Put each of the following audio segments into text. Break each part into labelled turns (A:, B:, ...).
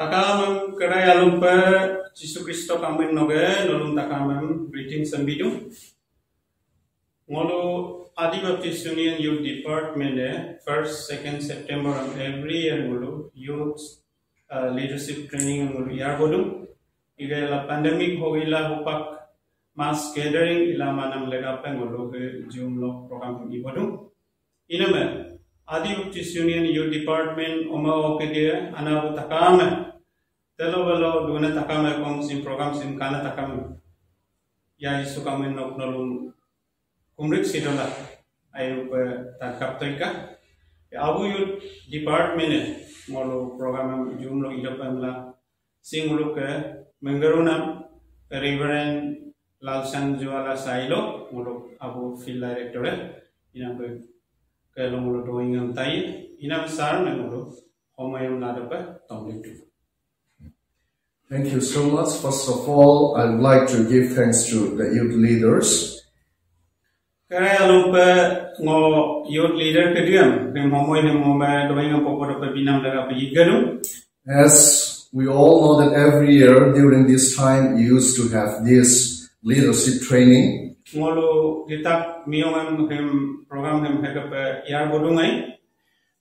A: Takamam keraya lupa Yesus Kristo kamen noge nolong takamam greetings and bidung. Ngolo Adi Baptist Union Youth Department 1st, 2nd September every year ngolo youth leadership training ngolo year bodung. Iga la pandemic hogila hupak mass gathering ila manam lega ngolo ke Zoom lo program ngi bodung. Iname Adi Baptist Union Youth Department oma opege ana takam telo balo duna takam kong sim program sim kana takam ya isu kamen nok nolong kumrik sidola ayo takap toika ABUYD department molo program Zoom lo idapamla singulu ke mengarunam Reverend Lalsan Juala Sailo molo abu field director inam ke molo doing am tai inam sar molo homayum nadapa tomlitu.
B: Thank you so much. First of all, I would like to give thanks to the youth leaders.
A: Kaya lupa ngo youth leader kediam homoy doing am popo binam daga pigalu.
B: As we all know that every year during this time you used to have this leadership training.
A: Ngolo kita miyong program hekap yar bodungai.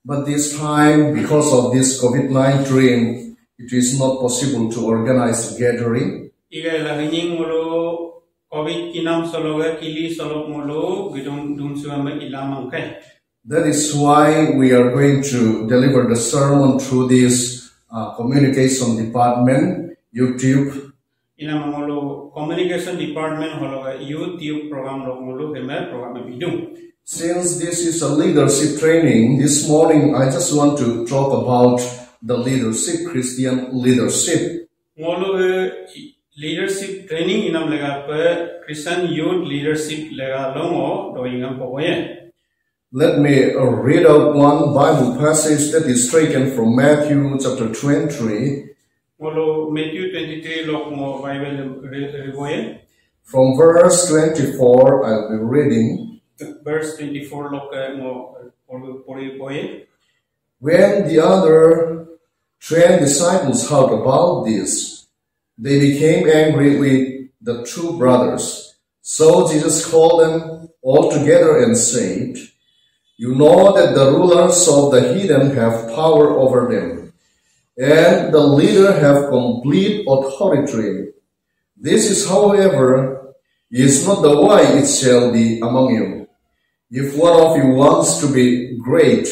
B: But this time, because of this COVID-19, it is not possible to organize a gathering.
A: Iga lahing ngolo COVID kinam sologa kili solok ngolo gidong dunsuame ilamang kai.
B: That is why we are going to deliver the sermon through this communication department, YouTube.
A: Inam ngolo communication department hologa YouTube program lo ngolo hemer program bidung.
B: Since this is a leadership training, this morning I just want to talk about the leadership, Christian leadership.
A: Ngolo leadership training inam lega pe Christian youth leadership lega longo doingam pokoye.
B: Let me read out one Bible passage that is taken from Matthew chapter 23.
A: Ngolo Matthew 23 lok mo Bible rivoye.
B: From verse 24 I'll be reading.
A: Verse 24 lok mo poripoye.
B: When the other 12 disciples heard about this, they became angry with the two brothers. So Jesus called them all together and said, "You know that the rulers of the heathen have power over them, and the leader have complete authority. This is, however, is not the way it shall be among you. If one of you wants to be great,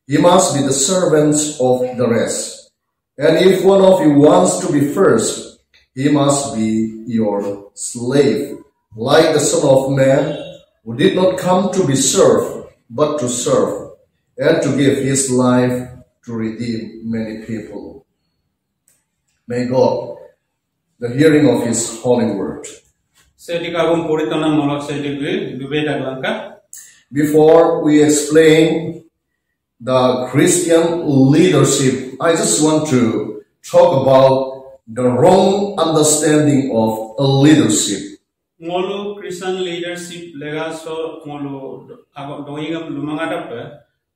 B: he must be the servant of the rest. And if one of you wants to be first, he must be your slave, like the Son of Man, who did not come to be served, but to serve, and to give his life to redeem many people." May God, the hearing of his holy word. Before we explain the Christian leadership, I just want to talk about the wrong understanding of leadership.
A: Ngolo Christian leadership lega so ngolo doingam lumangadap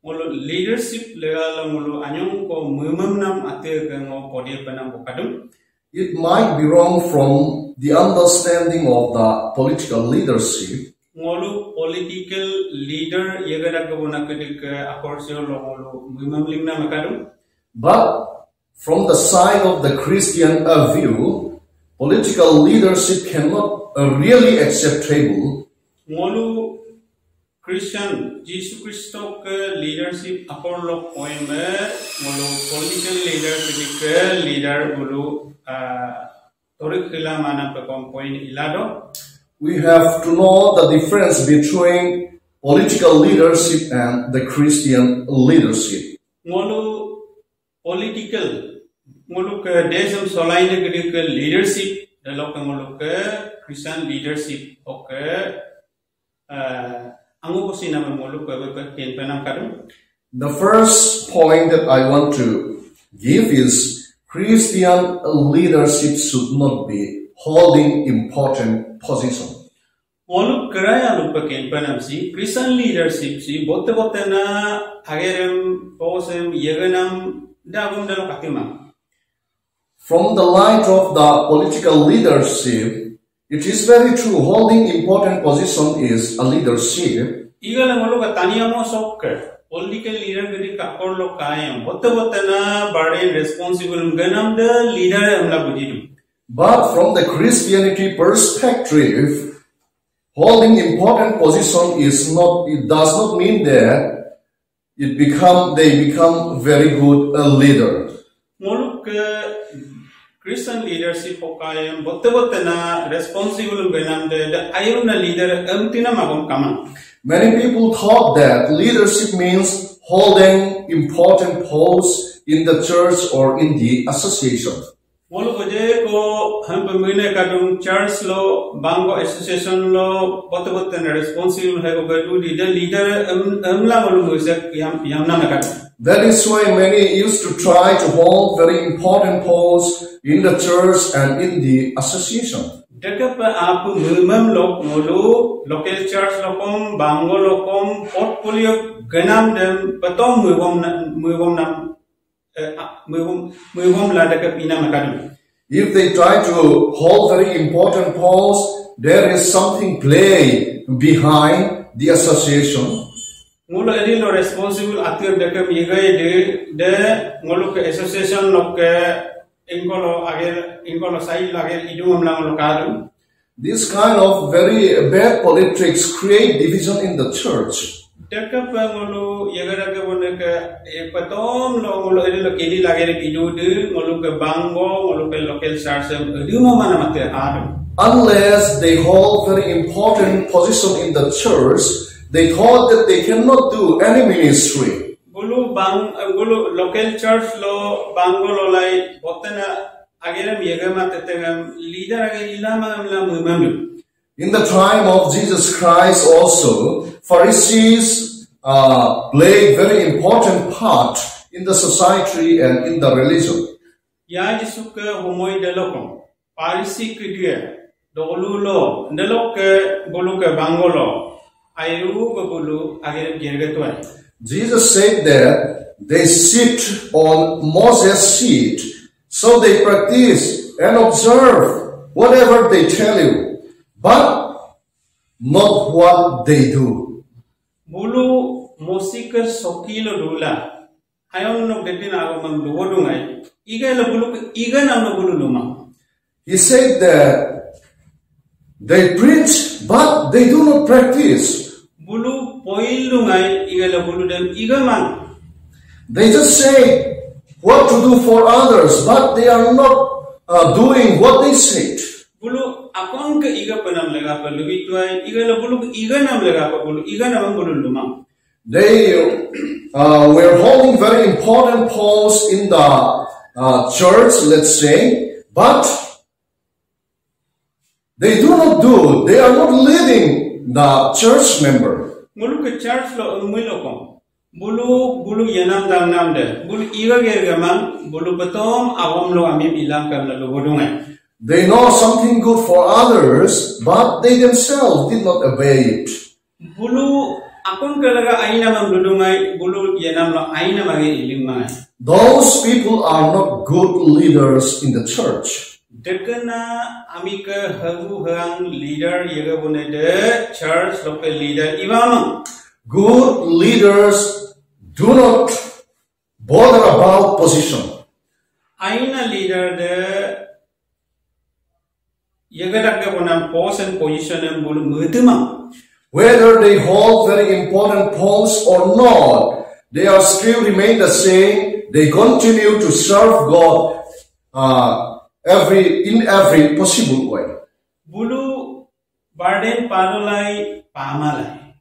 A: ngolo leadership lega ngolo anyong ko mumamnam ate ngo kode panam bukadum.
B: It might be wrong from the understanding of the political leadership.
A: Ngolo political leader yegada gabona kedik akorsio ngolo mumamlingna makadum.
B: But from the side of the Christian view, political leadership cannot really acceptable.
A: Ngolo Christian Jesus Christo ke leadership akor lo poeme ngolo political leader ke leader ngolo torik khila mana pe kom point ilado.
B: We have to know the difference between political leadership and the Christian leadership.
A: Ngolo political ngolo ke desam solaine ke leadership dalok ngolo ke Christian leadership oke angu ko sinama ngolo ke ken penam kadum.
B: The first point that I want to give is Christian leadership should not be holding important position.
A: Ngolo keraya lupa ken penam si Christian leadership si bote na agerem posem yeganam dagum dalok katimang.
B: From the light of the political leadership, it is very true holding important position is a leadership.
A: Igala ngolo tania mo sokke political leader gidi kakor lo kayam botta na bade responsible ganam the leader amla bujidu.
B: But from the Christianity perspective, holding important position is not. It does not mean that they become very good leader.
A: Moluk Christian leadership hokayam botta na responsible ganam the ayuna leader amtina magom kama.
B: Many people thought that leadership means holding important posts in the church or in the association.
A: Molu koje ko ham pemine kadung church lo bango association lo botta na responsible hai ko gadu leader amla molu muisak yam na nakad.
B: That is why many used to try to hold very important posts in the church and in the association.
A: Dekap apu mumam lok molu local church lokom bango lokom portfolio ganam dem patom muivom la dekap ina makadu.
B: If they try to hold very important posts, there is something play behind the association.
A: Mulu edi lo responsible atir dekap igai de mulu ke association lok ke ingolo sai lager idum lang lo kadu.
B: This kind of very bad politics create division in the church.
A: Dekap mulu yagara ke boneka patom lo mulu edi lo kedi lager idu de mulu ke bango mulu ke local church idumo mana mate adu.
B: Unless they hold very important position in the church, they thought that they cannot do any ministry.
A: Gulu local church lo bango lo lai botana agera yegama tetengam leader agera ilama amla mumam.
B: In the time of Jesus Christ also, Pharisees played very important part in the society and in the religion.
A: Ya jisuka humoi delokom Pharisee kidia dolu lo delok gulu ke bango lo airu gulu agera gergetuai.
B: Jesus said that they sit on Moses' seat, so they practice and observe whatever they tell you, but not what they do.
A: Bulu musika sokilo dula, ayon no getin agam luodungai. Iga la bulu iga nam bulu luma.
B: He said that they preach, but they do not practice.
A: Bulu poilungai igala bulu dem igaman.
B: They just say what to do for others, but they are not doing what they said.
A: Bulu akon ke iga panam lega pa lubi tuai igala bulu iga nam lega pa bulu iga nam bulu lumang.
B: They were holding very important posts in the church, let's say, but they do not do. They are not leading the church member.
A: Mulu ke church lo umulokom. Bulu yanam dang nam de. Bulu iga gergamang. Bulu betom awam lo amim ilang kam lo bodungai.
B: They know something good for others, but they themselves did not obey it.
A: Bulu akon kalaga aina mam bodungai. Bulu yanam lo aina magi ilimai.
B: Those people are not good leaders in the church.
A: Dekana amika hagu hang leader yaga bune de church local leader iwamang.
B: Good leaders do not bother about position.
A: Aina leader de yaga dakka bunam post and position and bulu mutumang.
B: Whether they hold very important posts or not, they are still remain the same. They continue to serve God in every possible way.
A: Bulu burden padolai pamalai.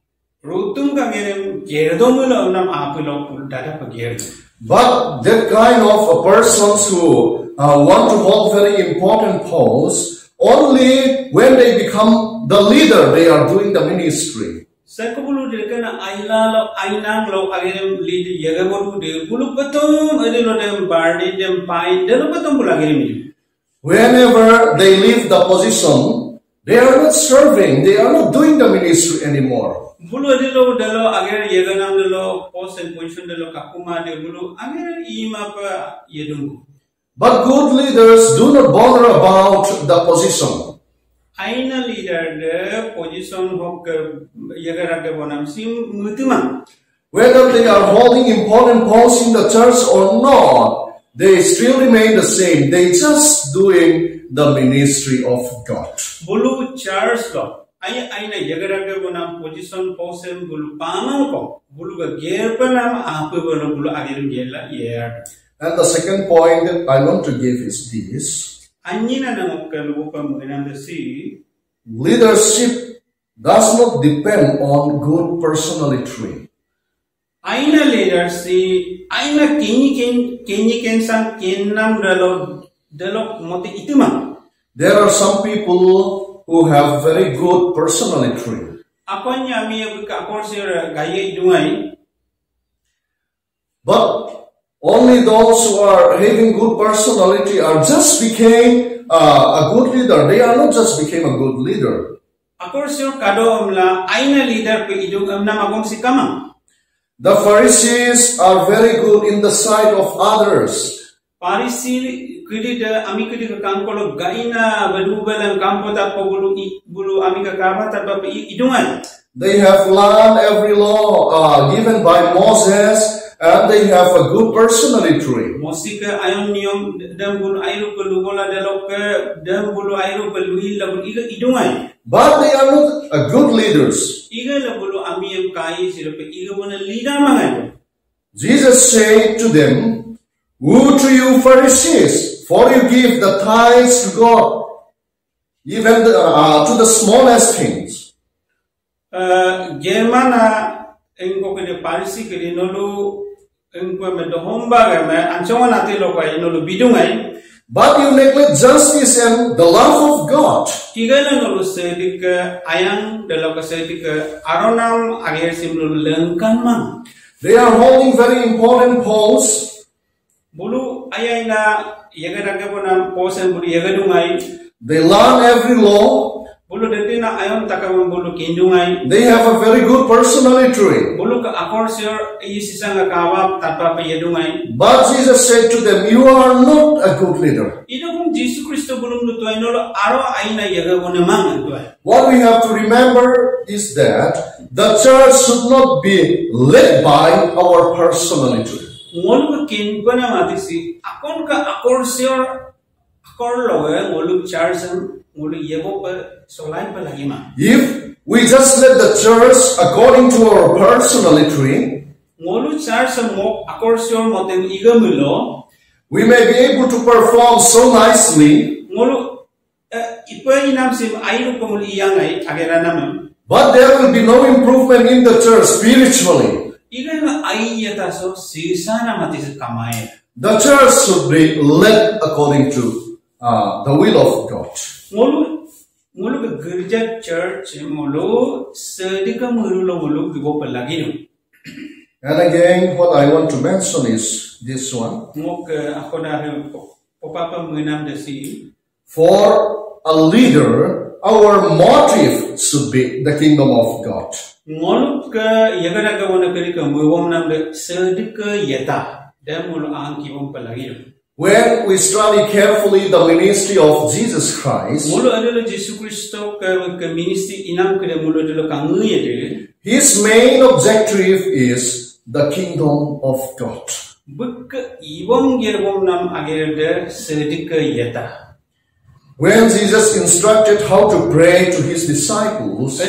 A: Rutum kagerem gerdomula unam apulo pul data pager.
B: But that kind of persons who want to hold very important posts, only when they become the leader, they are doing the ministry.
A: Sakubulu dekana ailalo ainang lo agerem lead yagaboru de bulu patum adilo dem burden dem pain delo patum bulagerem.
B: Whenever they leave the position, they are not serving, they are not doing the ministry anymore.
A: Bulu adilo delo ager yeganam delo post and position delo kakuma de bulu ager ima pa yedungu.
B: But good leaders do not bother about the position.
A: Aina leader de position hok yagara ke bonam sim mutima.
B: Whether they are holding important posts in the church or not, they still remain the same. They just doing the ministry of God.
A: Bulu church lo. Aina yagara ke bonam position posem bulu pamang ko. Bulu ke ger panam apu bulu agirum gela yer.
B: And the second point I want to give is this. Leadership does not depend on good personality.
A: Aina leadership, aina kenyi sang kenam dalok moti itima.
B: There are some people who have very good personality.
A: Akonya mi abuka akorsir gaye dungai.
B: But only those who are having good personality are just became a good leader. They are not just became a good leader. The Pharisees are very good in the sight of others. They have learned every law given by Moses. And they have a good personality. But they are not good leaders. Jesus said to them, "Woe to you Pharisees, for you give the tithes to God, even to the smallest things." But you neglect justice and the love of God. They are holding very important posts. They learn every law. They have a very good personality. But Jesus said to them, "You are not a good leader." What we have to remember is that the church should not be led by our personality. If we just let the church according to our personality, we may be able to perform so nicely, but there will be no improvement in the church spiritually. The church should be led according to the will of God. And again, what I want to mention is this one. For a leader, our motive should be the kingdom of God. When we study carefully the ministry of Jesus Christ, his main objective is the kingdom of God. When Jesus instructed how to pray to his disciples,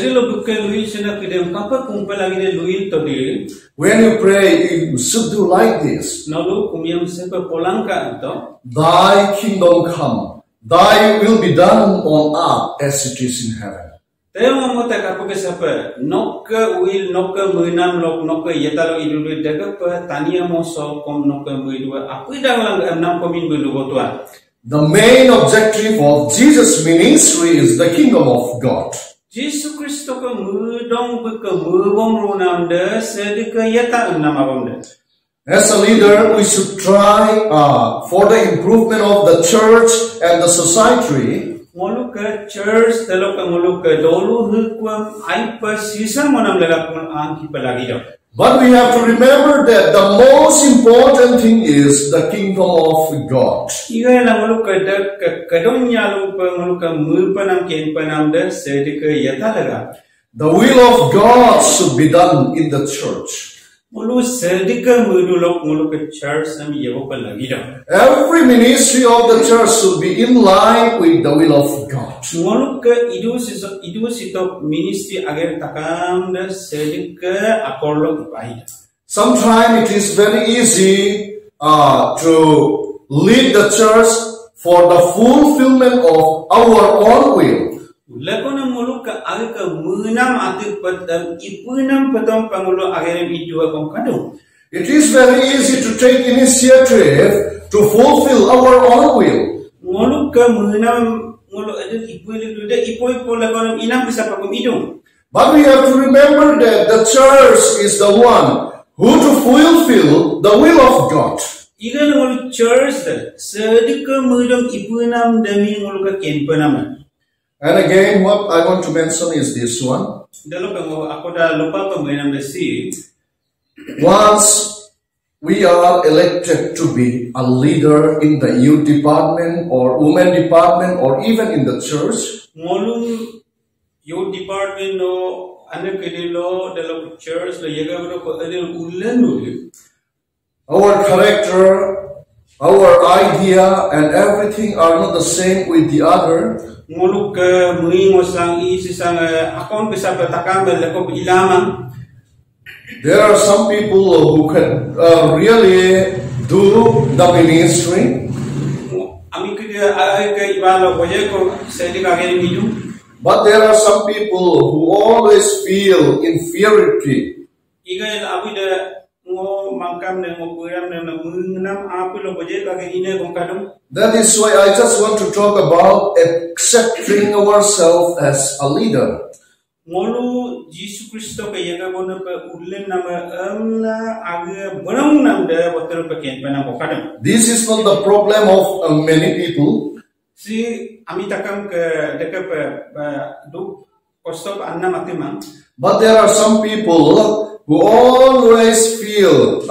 B: when you pray, you should do like this: Thy kingdom come, thy will be done on earth as it is in heaven. The main objective of Jesus' ministry is the kingdom of God. As a leader, we should try for the improvement of the church and the society. But we have to remember that the most important thing is the kingdom of God.
A: Iga na muluk ke kadonya lu muluk ke mupanam ken panam de sedike yatalaga.
B: The will of God should be done in the church.
A: Mulu sedike muluk muluk ke church nam yewo palagi da.
B: Every ministry of the church should be in line with the will of God.
A: Muluk ke idu sito ministry agar takam de sedike akorlo ipai.
B: Sometimes it is very easy to lead the church for the fulfillment of our own will.
A: Lekona muluk ke agar ke munam atik padam ipunam padam pangulo agar idua kong kadung.
B: It is very easy to take initiative to fulfill our own will.
A: Muluk ke munam muluk ada ipuil itu de ipoi pola lekona inam bisa pakum idung.
B: But we have to remember that the church is the one who to fulfill the will of God.
A: Iga muluk church de sedika mudam ipunam demi muluk ke ken panam.
B: And again, what I want to mention is this one. Once we are elected to be a leader in the youth department or women department or even in the church,
A: youth department no, church
B: our character, our idea, and everything are not the same with the other.
A: Muluk ke mengingosang isisang akon bisa bertakam berlekop ilama.
B: There are some people who can really do the ministry.
A: Ami kerja ke ibalo boye ko sedika geni hidup.
B: But there are some people who always feel inferiority.
A: Iga abu de ngo mangkam de ngo puram de mengenam api lo boye ka geni ne kongkadum.
B: That is why I just want to talk about accepting ourselves as a leader.
A: Molu Jesus Christo ke yaga bono pe ulen nama amna age bonang nam de botel pe ken panam kokadam.
B: This is not the problem of many people.
A: Si ami takam ke deke pe du kostop anna matimang.
B: But there are some people who always feel,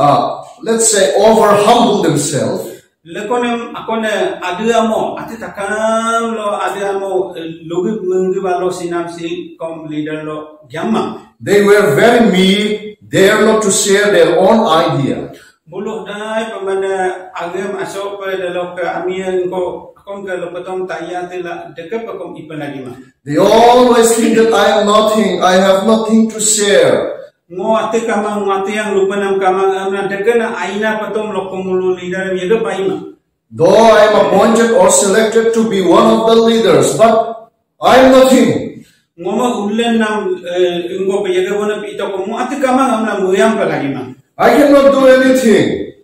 B: let's say, over humble themselves.
A: Lekonem akone adiamo ati takam lo adiamo logi mengi balo sinam si kom leader lo gyamma.
B: They were very meek, dare not to share their own idea.
A: Bulu dai pemana agam asok pe delok ke amian ko akon ke lopetom tayate la deke pe kom ipan lagi ma.
B: They always think that I am nothing, I have nothing to share.
A: Ngo ate kamang mati yang lupa nam kamang amna deke na aina patom lokomulu leader yaga paima.
B: Though I am appointed or selected to be one of the leaders, but I am nothing.
A: Ngoma ulen nam ingo pe yaga bona pito ko mo ate kamang amna muyam pa lagi ma.
B: I cannot do anything.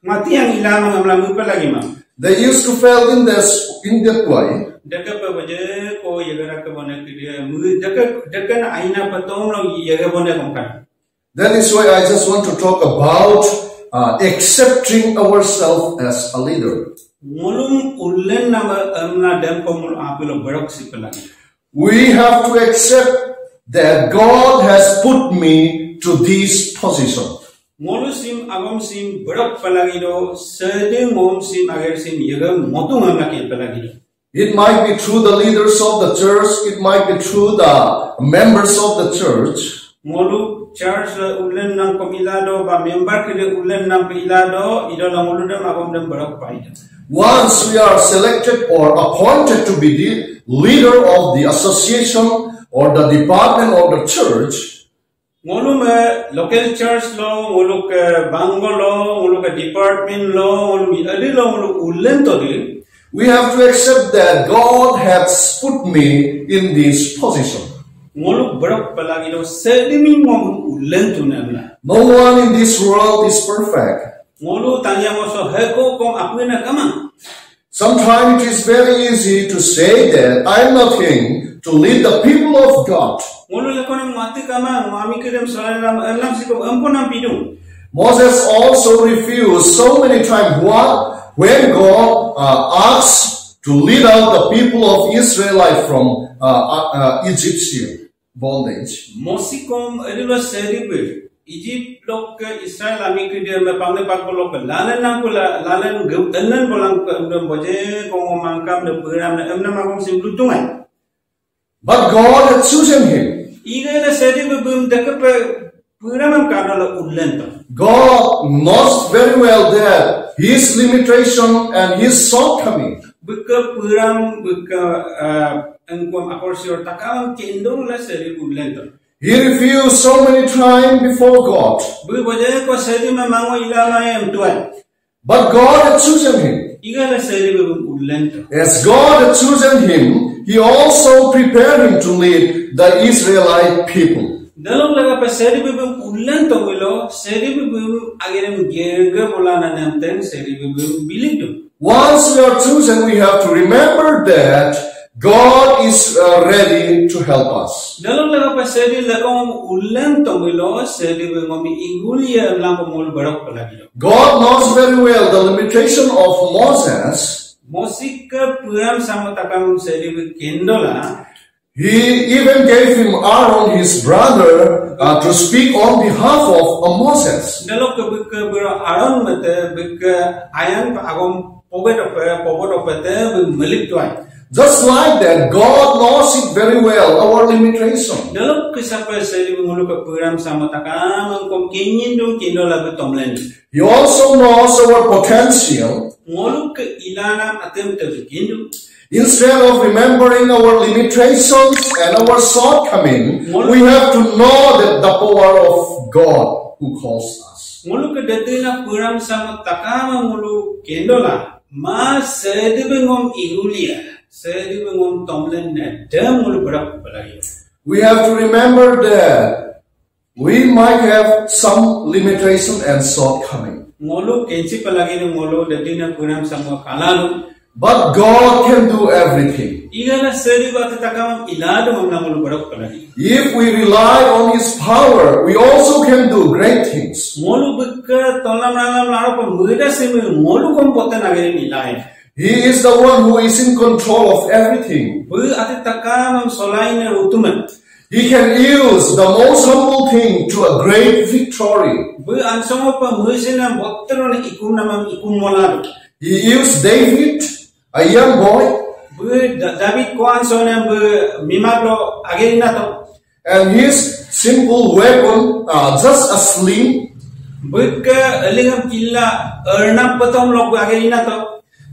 A: Mati yang ilamang amna mu pa lagi ma.
B: They used to fail in that way.
A: Deke pe baje ko yaga ra ke bona ke mu deke na aina patom lo yaga bona kongkan.
B: That is why I just want to talk about accepting ourselves as a leader. We have to accept that God has put me to this position. It might be through the leaders of the church, it might be through the members of the church.
A: Church ulen nang pemilado ba member kede ulen nang pemilado idola muludam agam dem berak paida.
B: Once we are selected or appointed to be the leader of the association or the department of the church,
A: ngolum local church lo ngoluk bango lo ngoluk department lo ngolum adilo ngoluk ulen todi,
B: we have to accept that God has put me in this position.
A: No
B: one in this world is perfect. Sometimes it is very easy to say that I am nothing to lead the people of God. Moses also refused so many times when God asked to lead out the people of Israelite from Egyptian bondage.
A: Egypt lok ke Israel ami ke dia mepang ne pak lok lalan nang pula lalan geu tenan bolang ndom boje ko mangkam de peram ne amna magom sim lutungan.
B: But God had chosen him.
A: Iga na sedi bum de ke peram kana la ullento.
B: God knows very well that his limitation and his shortcoming.
A: Buka peram buka engkom akorsio takam kendong la sedi ullento.
B: He refused so many times before God. But God had chosen him. As God had chosen him, he also prepared him to lead the Israelite people. Once we are chosen, we have to remember that God is ready to help us. God knows very well the limitation of Moses. He even gave him Aaron, his brother, to speak on behalf of Moses. Just like that, God knows it very well, our limitation. He also knows our potential. Instead of remembering our limitations and our shortcomings, we have to know that the power of God who calls us. We have to remember that we might have some limitation and shortcoming. But God can do everything. If we rely on His power, we also can do great things. He is the one who is in control of everything. He can use the most humble thing to a great victory. He used David, a young boy, and his simple weapon, just a sling.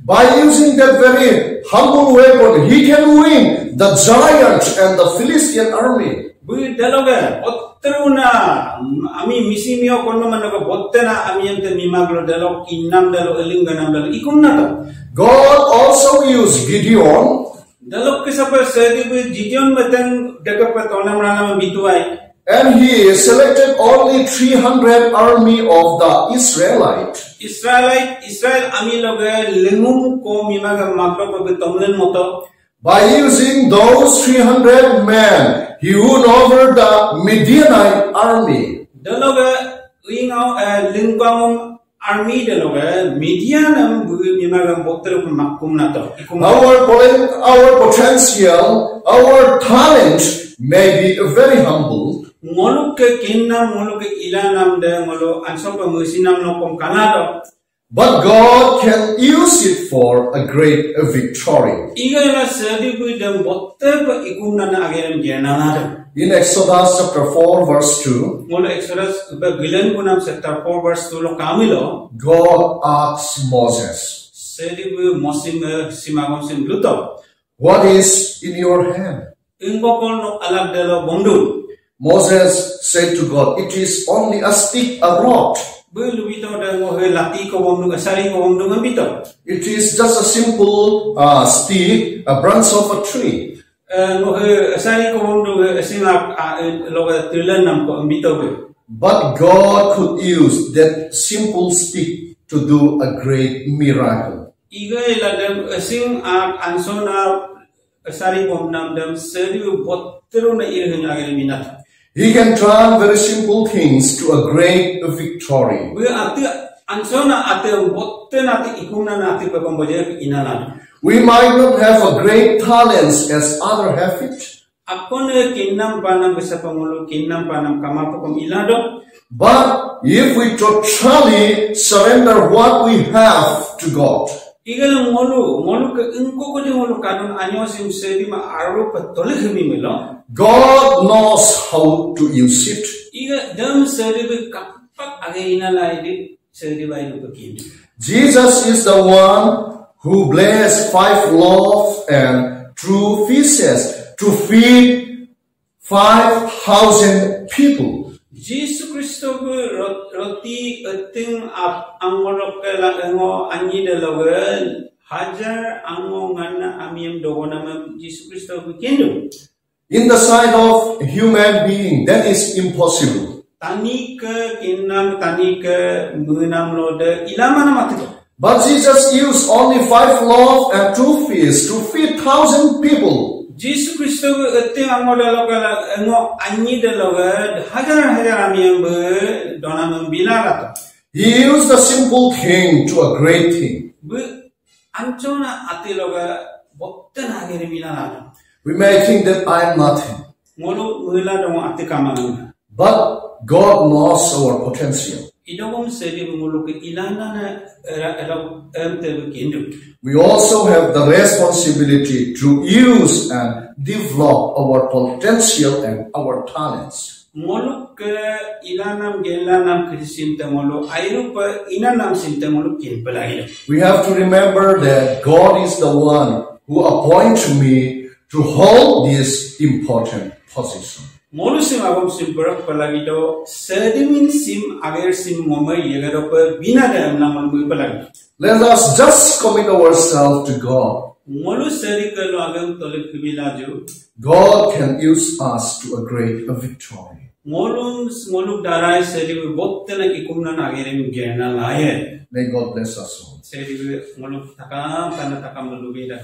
B: By using that very humble weapon, he can win the giant and the Philistine army. God also used Gideon. And he selected only 300 army of the Israelite. By using those 300 men, he won over the Midianite army. Our potential, our talent may be very humble. But God can use it for a great victory. In Exodus chapter 4 verse 2, God asks Moses, "What is in your hand?" Moses said to God, "It is only a stick, a rod. It is just a simple stick, a branch of a tree." But God could use that simple stick to do a great miracle. He can turn very simple things to a great victory. We might not have a great talents as others have it.
A: Akon kinam panam besapangulu kinam panam kamapakom ilado.
B: But if we totally surrender what we have to God,
A: Igalang molu ke engko ko di molu kanun anyo sim sedi ma aro patole khami melo.
B: God knows how to use it.
A: Iga dam sedi be kapak againa laidi sedi bai ru pekin.
B: Jesus is the one who blessed 5 loaves and 2 fishes to feed 5,000 people.
A: Jesus Christo roti eting angolok kala ango anyi dalawan hajar ango ngana amiem dogona Jesus Christo kendo.
B: In the sight of human being, that is impossible.
A: Tani ke kinam tani ke menam lode ilamana matiko.
B: But Jesus used only 5 loaves and 2 fish to feed 1,000 people.
A: Jesus Christo eting ango dalokala ango anyi dalawan hajar amiem be dona membila.
B: He used a simple thing to a great thing.
A: Be anchona atiloga botten agere milana.
B: We may think that I am nothing.
A: Molu mula dong ati kamang.
B: But God knows our potential.
A: Idogom sedi mulu ke ilana na elo emte kendo.
B: We also have the responsibility to use and develop our potential and our talents.
A: Molu ke ilanam gelanam krisinta molu airupa inanam sinta molu kinpelai.
B: We have to remember that God is the one who appoints me to hold this important position.
A: Molu sim agam sim berak pelagi do sedimin sim agar sim momai yegaropa bina de amna molu pelagi.
B: Let us just commit ourselves to God.
A: Molu seri kalau agam tolak kebilaju.
B: God can use us to a great victory.
A: Molu darai seri bottena ikumna agarem gena laye.
B: May God bless us all.
A: Seri molu takam karena takam melu beda.